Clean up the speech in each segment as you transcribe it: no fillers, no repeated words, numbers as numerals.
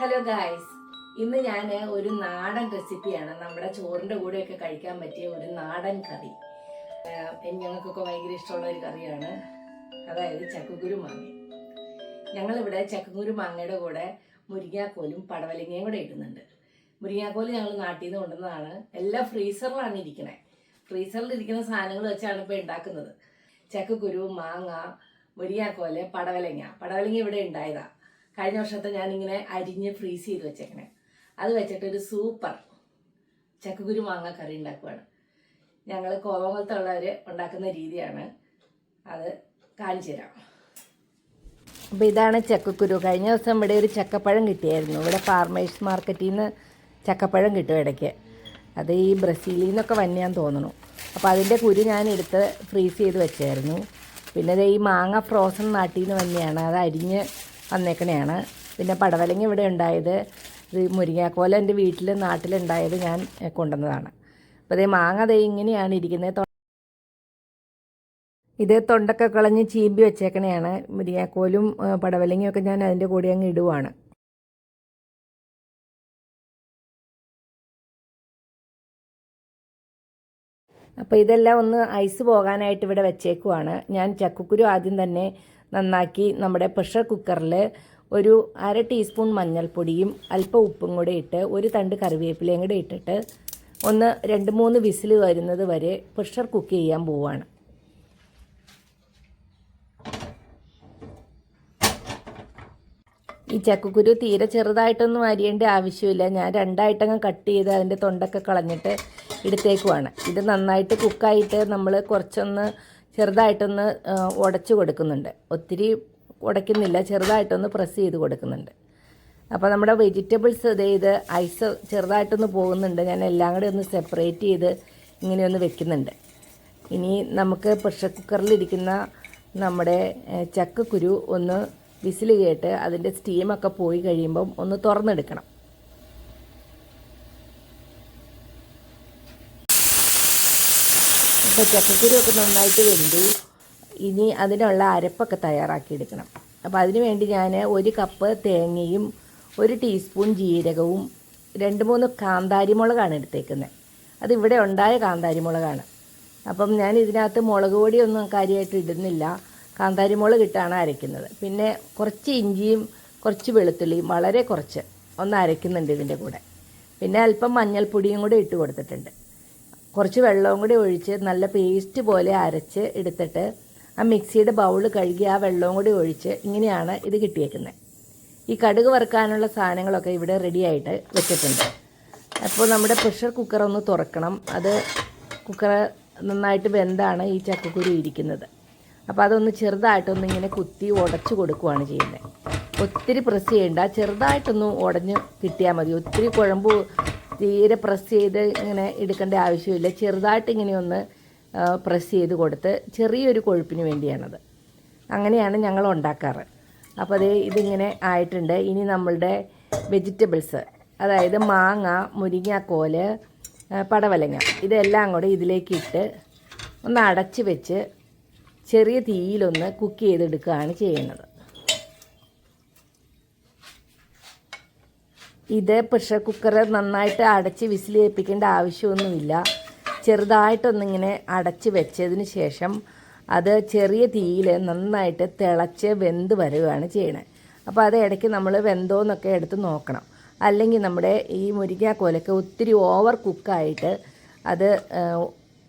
Hello guys, ഇന്ന് ഞാൻ ഒരു നാടൻ റെസിപ്പിയാണ്. നമ്മുടെ ചോറിൻ്റെ കൂടെയൊക്കെ കഴിക്കാൻ പറ്റിയ ഒരു നാടൻ കറി. ഞങ്ങൾക്കൊക്കെ ഭയങ്കര ഇഷ്ടമുള്ള ഒരു കറിയാണ്. അതായത് ചക്കക്കുരു മാങ്ങ. ഞങ്ങളിവിടെ ചക്കക്കുരു മാങ്ങയുടെ കൂടെ മുരിങ്ങാക്കോലും പടവലങ്ങയും കൂടെ ഇടുന്നുണ്ട്. മുരിങ്ങാക്കോല് ഞങ്ങൾ നാട്ടിൽ നിന്ന് കൊണ്ടുവന്നതാണ്. എല്ലാം ഫ്രീസറിലാണ് ഇരിക്കണേ. ഫ്രീസറിലിരിക്കുന്ന സാധനങ്ങൾ വെച്ചാണ് ഇപ്പോൾ ഉണ്ടാക്കുന്നത്. ചക്കക്കുരു, മാങ്ങ, മുരിങ്ങാക്കോല്, പടവലങ്ങ ഇവിടെ ഉണ്ടായതാണ്. കഴിഞ്ഞ വർഷത്തെ ഞാനിങ്ങനെ അരിഞ്ഞ് ഫ്രീസ് ചെയ്ത് വെച്ചേക്കണേ. അത് വെച്ചിട്ടൊരു സൂപ്പർ ചക്കക്കുരു മാങ്ങ കറി ഉണ്ടാക്കുവാണ്. ഞങ്ങൾ കോതമംഗലത്തുള്ളവർ ഉണ്ടാക്കുന്ന രീതിയാണ്. അത് കാണിച്ചു തരാം. അപ്പോൾ ഇതാണ് ചക്കക്കുരു. കഴിഞ്ഞ ദിവസം ഇവിടെ ഒരു ചക്കപ്പഴം കിട്ടിയായിരുന്നു. ഇവിടെ ഫാർമേഴ്സ് മാർക്കറ്റിൽ നിന്ന് ചക്കപ്പഴം കിട്ടും ഇടയ്ക്ക്. അത് ഈ ബ്രസീലിൽ നിന്നൊക്കെ വന്നെയാന്ന് തോന്നുന്നു. അപ്പോൾ അതിൻ്റെ കുരു ഞാൻ എടുത്ത് ഫ്രീസ് ചെയ്ത് വെച്ചായിരുന്നു. പിന്നെ ഈ മാങ്ങ ഫ്രോസൺ നാട്ടിൽ നിന്ന് വന്നെയാണ്. അത് അരിഞ്ഞ് വന്നേക്കണെയാണ്. പിന്നെ പടവലങ്ങ ഇവിടെ ഉണ്ടായത്, ഇത് മുരിങ്ങാക്കോല എൻ്റെ നാട്ടിലുണ്ടായത് ഞാൻ കൊണ്ടുവന്നതാണ്. അപ്പോൾ അതേ മാങ്ങ ഇങ്ങനെയാണ് ഇരിക്കുന്നത്. ഇത് തൊണ്ടൊക്കെ കളഞ്ഞ് ചീമ്പി വെച്ചേക്കണെയാണ്. മുരിങ്ങാക്കോലും പടവലങ്ങയൊക്കെ ഞാൻ അതിൻ്റെ കൂടെ അങ്ങ് ഇടുവാണ്. അപ്പോൾ ഇതെല്ലാം ഒന്ന് ഐസ് പോകാനായിട്ട് ഇവിടെ വെച്ചേക്കുവാണ്. ഞാൻ ചക്കക്കുരു ആദ്യം തന്നെ നന്നാക്കി നമ്മുടെ പ്രഷർ കുക്കറിൽ ഒരു 1/2 ടീസ്പൂൺ മഞ്ഞൾപ്പൊടിയും അല്പം ഉപ്പും കൂടെ ഇട്ട് ഒരു തണ്ട് കറിവേപ്പിലയും കൂടെ ഇട്ടിട്ട് ഒന്ന് 2-3 വിസിൽ വരുന്നത് വരെ പ്രഷർ കുക്ക് ചെയ്യാൻ പോവുകയാണ്. ഈ ചക്കക്കുരു തീരെ ചെറുതായിട്ടൊന്നും അരിയേണ്ട ആവശ്യമില്ല. ഞാൻ 2ആയിട്ടങ്ങ് കട്ട് ചെയ്ത് അതിൻ്റെ തൊണ്ടൊക്കെ കളഞ്ഞിട്ട് എടുത്തേക്കുവാണ്. ഇത് നന്നായിട്ട് കുക്കായിട്ട് നമ്മൾ കുറച്ചൊന്ന് ചെറുതായിട്ടൊന്ന് ഉടച്ച് കൊടുക്കുന്നുണ്ട്. ഒത്തിരി ഉടയ്ക്കുന്നില്ല, ചെറുതായിട്ടൊന്ന് പ്രസ് ചെയ്ത് കൊടുക്കുന്നുണ്ട്. അപ്പോൾ നമ്മുടെ വെജിറ്റബിൾസ് ഇത് ഐസ് ചെറുതായിട്ടൊന്ന് പോകുന്നുണ്ട്. ഞാൻ എല്ലാം കൂടെ ഒന്ന് സെപ്പറേറ്റ് ചെയ്ത് ഇങ്ങനെയൊന്ന് വെക്കുന്നുണ്ട്. ഇനി നമുക്ക് പ്രഷർ കുക്കറിലിരിക്കുന്ന നമ്മുടെ ചക്കക്കുരു ഒന്ന് വിസിൽ കേട്ട് അതിൻ്റെ സ്റ്റീമൊക്കെ പോയി കഴിയുമ്പം ഒന്ന് തുറന്നെടുക്കണം. ഇപ്പോൾ ചക്കക്കുരു ഒക്കെ നന്നായിട്ട് വെന്തു. ഇനി അതിനുള്ള അരപ്പൊക്കെ തയ്യാറാക്കിയെടുക്കണം. അപ്പോൾ അതിന് വേണ്ടി ഞാൻ 1 കപ്പ് തേങ്ങയും 1 ടീസ്പൂൺ ജീരകവും 2-3 കാന്താരിമുളകാണ് എടുത്തേക്കുന്നത്. അതിവിടെ ഉണ്ടായ കാന്താരിമുളകാണ്. അപ്പം ഞാൻ ഇതിനകത്ത് മുളക് പൊടിയൊന്നും കാര്യമായിട്ട് ഇടുന്നില്ല. കാന്താരിമുളക് ഇട്ടാണ് അരയ്ക്കുന്നത്. പിന്നെ കുറച്ച് ഇഞ്ചിയും കുറച്ച് വെളുത്തുള്ളിയും വളരെ കുറച്ച് ഒന്ന് അരയ്ക്കുന്നുണ്ട് ഇതിൻ്റെ കൂടെ. പിന്നെ അല്പം മഞ്ഞൾപ്പൊടിയും കൂടെ ഇട്ട് കൊടുത്തിട്ടുണ്ട്. കുറച്ച് വെള്ളവും കൂടി ഒഴിച്ച് നല്ല പേസ്റ്റ് പോലെ അരച്ച് എടുത്തിട്ട് ആ മിക്സിയുടെ ബൗൾ കഴുകി ആ വെള്ളവും കൂടി ഒഴിച്ച് ഇങ്ങനെയാണ് ഇത് കിട്ടിയേക്കുന്നത്. ഈ കടുക് വറുക്കാനുള്ള സാധനങ്ങളൊക്കെ ഇവിടെ റെഡിയായിട്ട് വെച്ചിട്ടുണ്ട്. അപ്പോൾ നമ്മുടെ പ്രഷർ കുക്കർ ഒന്ന് തുറക്കണം. അത് കുക്കർ നന്നായിട്ട് വെന്താണ് ഈ ചക്കക്കുരു ഇരിക്കുന്നത്. അപ്പോൾ അതൊന്ന് ചെറുതായിട്ടൊന്ന് ഇങ്ങനെ കുത്തി ഉടച്ച് കൊടുക്കുകയാണ് ചെയ്യുന്നത്. ഒത്തിരി പ്രസ് ചെയ്യേണ്ട, ചെറുതായിട്ടൊന്ന് ഉടഞ്ഞ് കിട്ടിയാൽ മതി. ഒത്തിരി കുഴമ്പ് തീരെ പ്രസ് ചെയ്ത് ഇങ്ങനെ എടുക്കേണ്ട ആവശ്യമില്ല. ചെറുതായിട്ട് ഇങ്ങനെയൊന്ന് പ്രസ് ചെയ്ത് കൊടുത്ത് ചെറിയൊരു കൊഴുപ്പിന് വേണ്ടിയാണത്. അങ്ങനെയാണ് ഞങ്ങൾ ഉണ്ടാക്കാറ്. അപ്പോൾ ഇതിങ്ങനെ ആയിട്ടുണ്ട്. ഇനി നമ്മളുടെ വെജിറ്റബിൾസ്, അതായത് മാങ്ങ, മുരിങ്ങാക്കോല്, പടവലങ്ങ ഇതെല്ലാം കൂടെ ഇതിലേക്കിട്ട് ഒന്ന് അടച്ച് വെച്ച് ചെറിയ തീയിലൊന്ന് കുക്ക് ചെയ്തെടുക്കുകയാണ് ചെയ്യുന്നത്. ഇത് പ്രഷർ കുക്കർ നന്നായിട്ട് അടച്ച് വിസിൽ ചെയ്യിപ്പിക്കേണ്ട ആവശ്യമൊന്നുമില്ല. ചെറുതായിട്ടൊന്നിങ്ങനെ അടച്ച് വെച്ചതിന് ശേഷം അത് ചെറിയ തീയിൽ നന്നായിട്ട് തിളച്ച് വെന്ത് വരികയാണ് ചെയ്യണത്. അപ്പോൾ അത് ഇടയ്ക്ക് നമ്മൾ വെന്തോന്നൊക്കെ എടുത്ത് നോക്കണം. അല്ലെങ്കിൽ നമ്മുടെ ഈ മുരിങ്ങാക്കോലൊക്കെ ഒത്തിരി ഓവർ കുക്കായിട്ട് അത്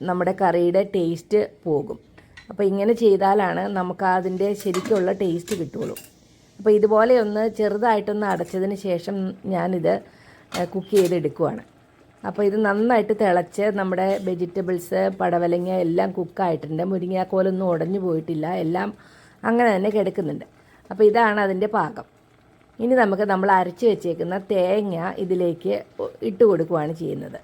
നമ്മുടെ കറിയുടെ ടേസ്റ്റ് പോകും. അപ്പോൾ ഇങ്ങനെ ചെയ്താലാണ് നമുക്ക് അതിൻ്റെ ശരിക്കുള്ള ടേസ്റ്റ് കിട്ടുള്ളൂ. അപ്പോൾ ഇതുപോലെ ഒന്ന് ചെറുതായിട്ടൊന്ന് അടച്ചതിന് ശേഷം ഞാനിത് കുക്ക് ചെയ്തെടുക്കുവാണ്. അപ്പോൾ ഇത് നന്നായിട്ട് തിളച്ച് നമ്മുടെ വെജിറ്റബിൾസ്, പടവലങ്ങ എല്ലാം കുക്കായിട്ടുണ്ട്. മുരിങ്ങാക്കോലൊന്നും ഉടഞ്ഞു പോയിട്ടില്ല, എല്ലാം അങ്ങനെ തന്നെ കിടക്കുന്നുണ്ട്. അപ്പോൾ ഇതാണ് അതിൻ്റെ പാകം. ഇനി നമുക്ക് നമ്മൾ അരച്ച് വെച്ചേക്കുന്ന തേങ്ങ ഇതിലേക്ക് ഇട്ട് കൊടുക്കുകയാണ് ചെയ്യുന്നത്.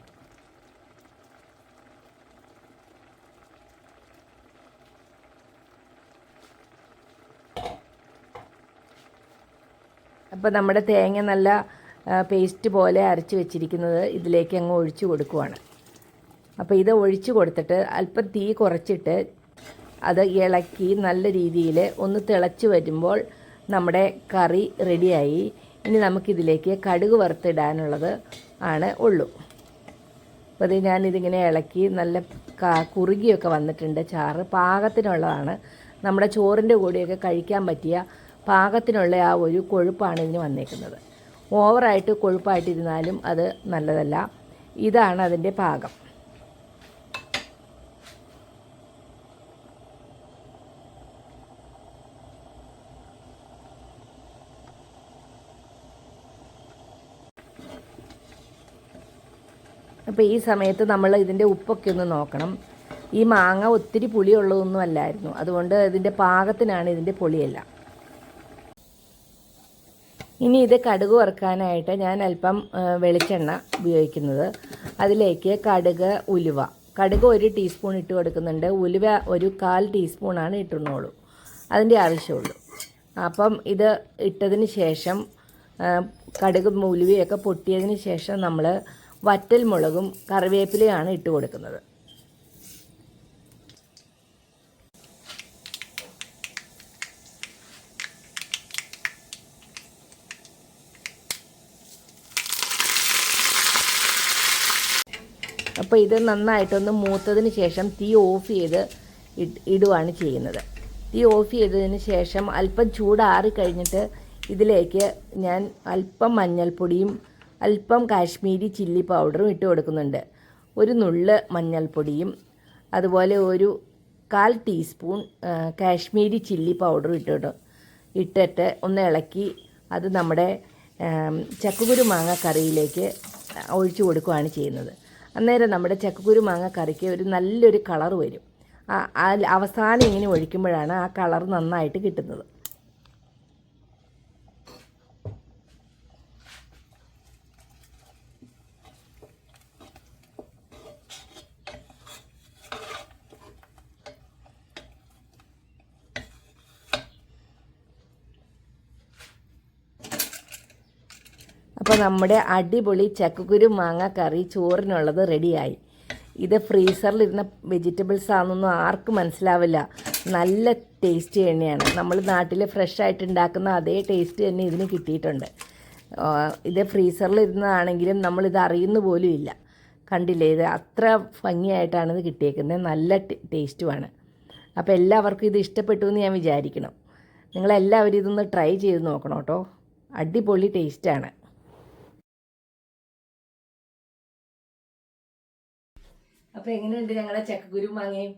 അപ്പോൾ നമ്മുടെ തേങ്ങ നല്ല പേസ്റ്റ് പോലെ അരച്ച് വെച്ചിരിക്കുന്നത് ഇതിലേക്ക് അങ്ങ് ഒഴിച്ച് കൊടുക്കുവാണ്. അപ്പോൾ ഇത് ഒഴിച്ച് കൊടുത്തിട്ട് അല്പം തീ കുറച്ചിട്ട് അത് ഇളക്കി നല്ല രീതിയിൽ ഒന്ന് തിളച്ച് വരുമ്പോൾ നമ്മുടെ കറി റെഡിയായി. ഇനി നമുക്കിതിലേക്ക് കടുക് വറുത്തിടാനുള്ളത് ആണ് ഉള്ളൂ. അപ്പോൾ അത് ഞാനിതിങ്ങനെ ഇളക്കി നല്ല കുറുകിയൊക്കെ വന്നിട്ടുണ്ട്. ചാറ് പാകത്തിനുള്ളതാണ്. നമ്മുടെ ചോറിൻ്റെ കൂടെയൊക്കെ കഴിക്കാൻ പറ്റിയ പാകത്തിനുള്ള ആ ഒരു കൊഴുപ്പാണ് ഇതിന് വന്നേക്കുന്നത്. ഓവറായിട്ട് കൊഴുപ്പായിട്ടിരുന്നാലും അത് നല്ലതല്ല. ഇതാണ് അതിൻ്റെ പാകം. അപ്പോൾ ഈ സമയത്ത് നമ്മൾ ഇതിൻ്റെ ഉപ്പൊക്കെ ഒന്ന് നോക്കണം. ഈ മാങ്ങ ഒത്തിരി പുളിയുള്ളതൊന്നും അല്ലായിരുന്നു, അതുകൊണ്ട് ഇതിൻ്റെ പാകത്തിനാണ് ഇതിൻ്റെ പുളിയെല്ലാം. ഇനി ഇത് കടുക് വറുക്കാനായിട്ട് ഞാൻ അല്പം വെളിച്ചെണ്ണ ഉപയോഗിക്കുന്നത്. അതിലേക്ക് കടുക്, ഉലുവ. കടുക് 1 ടീസ്പൂൺ ഇട്ട് കൊടുക്കുന്നുണ്ട്. ഉലുവ ഒരു 1/4 ടീസ്പൂണാണ് ഇട്ടുള്ളൂ, അതിൻ്റെ ആവശ്യമുള്ളൂ. അപ്പം ഇത് ഇട്ടതിന് ശേഷം കടുകും ഉലുവയൊക്കെ പൊട്ടിയതിന് ശേഷം നമ്മൾ വറ്റൽ മുളകും കറിവേപ്പിലയാണ് ഇട്ട് കൊടുക്കുന്നത്. അപ്പോൾ ഇത് നന്നായിട്ടൊന്ന് മൂത്തതിന് ശേഷം തീ ഓഫ് ചെയ്ത് ഇടുകയാണ് ചെയ്യുന്നത്. തീ ഓഫ് ചെയ്തതിന് ശേഷം അല്പം ചൂടാറി കഴിഞ്ഞിട്ട് ഇതിലേക്ക് ഞാൻ അല്പം മഞ്ഞൾപ്പൊടിയും അല്പം കാശ്മീരി ചില്ലി പൗഡറും ഇട്ട് കൊടുക്കുന്നുണ്ട്. ഒരു നുള്ള് മഞ്ഞൾപ്പൊടിയും അതുപോലെ ഒരു 1/4 ടീസ്പൂൺ കാശ്മീരി ചില്ലി പൗഡറും ഇട്ടിട്ട് ഒന്ന് ഇളക്കി അത് നമ്മുടെ ചക്കക്കുരു മാങ്ങ കറിയിലേക്ക് ഒഴിച്ചു കൊടുക്കുകയാണ് ചെയ്യുന്നത്. അന്നേരം നമ്മുടെ ചക്കക്കുരു മാങ്ങ കറിക്ക് ഒരു നല്ലൊരു കളർ വരും. അവസാനം ഇങ്ങനെ ഒഴിക്കുമ്പോഴാണ് ആ കളർ നന്നായിട്ട് കിട്ടുന്നത്. അപ്പോൾ നമ്മുടെ അടിപൊളി ചക്കക്കുരു മാങ്ങ കറി ചോറിനുള്ളത് റെഡിയായി. ഇത് ഫ്രീസറിലിരുന്ന വെജിറ്റബിൾസ് ആണെന്നൊന്നും ആർക്കും മനസ്സിലാവില്ല. നല്ല ടേസ്റ്റ് തന്നെയാണ്. നമ്മൾ നാട്ടിൽ ഫ്രഷ് ആയിട്ട് ഉണ്ടാക്കുന്ന അതേ ടേസ്റ്റ് തന്നെ ഇതിന് കിട്ടിയിട്ടുണ്ട്. ഇത് ഫ്രീസറിലിരുന്നതാണെങ്കിലും നമ്മളിത് അറിയുന്ന പോലും ഇല്ല. കണ്ടില്ലേ, ഇത് അത്ര ഭംഗിയായിട്ടാണ് ഇത് കിട്ടിയേക്കുന്നത്. നല്ല ടേസ്റ്റുമാണ്. അപ്പോൾ എല്ലാവർക്കും ഇത് ഇഷ്ടപ്പെട്ടു എന്ന് ഞാൻ വിചാരിക്കണം. നിങ്ങളെല്ലാവരും ഇതൊന്ന് ട്രൈ ചെയ്ത് നോക്കണം കേട്ടോ. അടിപൊളി ടേസ്റ്റാണ്. അപ്പോൾ എങ്ങനെയുണ്ട് ഞങ്ങളുടെ ചക്കക്കുരു മാങ്ങയും?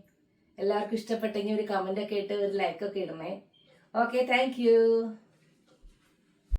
എല്ലാവർക്കും ഇഷ്ടപ്പെട്ടെങ്കിൽ ഒരു കമൻ്റൊക്കെ ഇട്ട് ഒരു ലൈക്കൊക്കെ ഇടണേ. Okay, thank U.